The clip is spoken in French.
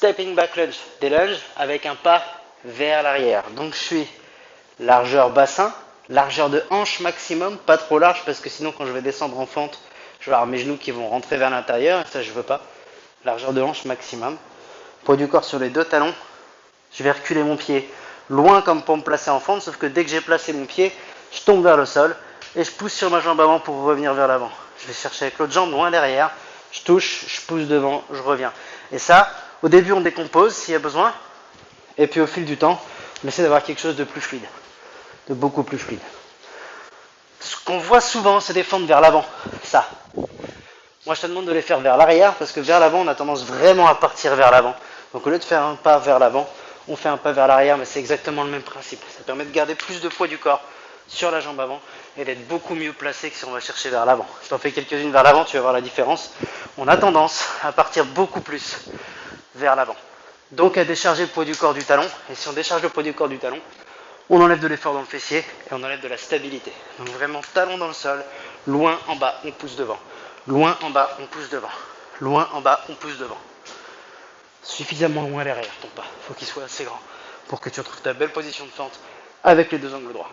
stepping back lunge, des lunges avec un pas vers l'arrière. Donc je suis largeur bassin, largeur de hanche maximum, pas trop large parce que sinon quand je vais descendre en fente, je vais avoir mes genoux qui vont rentrer vers l'intérieur et ça je veux pas. Largeur de hanche maximum. Poids du corps sur les deux talons. Je vais reculer mon pied loin comme pour me placer en fente, sauf que dès que j'ai placé mon pied, je tombe vers le sol et je pousse sur ma jambe avant pour revenir vers l'avant. Je vais chercher avec l'autre jambe loin derrière, je touche, je pousse devant, je reviens. Et ça, au début on décompose s'il y a besoin, et puis au fil du temps, on essaie d'avoir quelque chose de plus fluide, de beaucoup plus fluide. Ce qu'on voit souvent, c'est des fentes vers l'avant, ça. Moi je te demande de les faire vers l'arrière, parce que vers l'avant, on a tendance vraiment à partir vers l'avant. Donc au lieu de faire un pas vers l'avant, on fait un pas vers l'arrière, mais c'est exactement le même principe. Ça permet de garder plus de poids du corps sur la jambe avant et d'être beaucoup mieux placé que si on va chercher vers l'avant. Si tu en fais quelques-unes vers l'avant, tu vas voir la différence. On a tendance à partir beaucoup plus vers l'avant. Donc à décharger le poids du corps du talon. Et si on décharge le poids du corps du talon, on enlève de l'effort dans le fessier et on enlève de la stabilité. Donc vraiment talon dans le sol, loin en bas, on pousse devant. Loin en bas, on pousse devant. Loin en bas, on pousse devant. Suffisamment loin derrière ton pas. Il faut qu'il soit assez grand pour que tu retrouves ta belle position de fente avec les deux angles droits.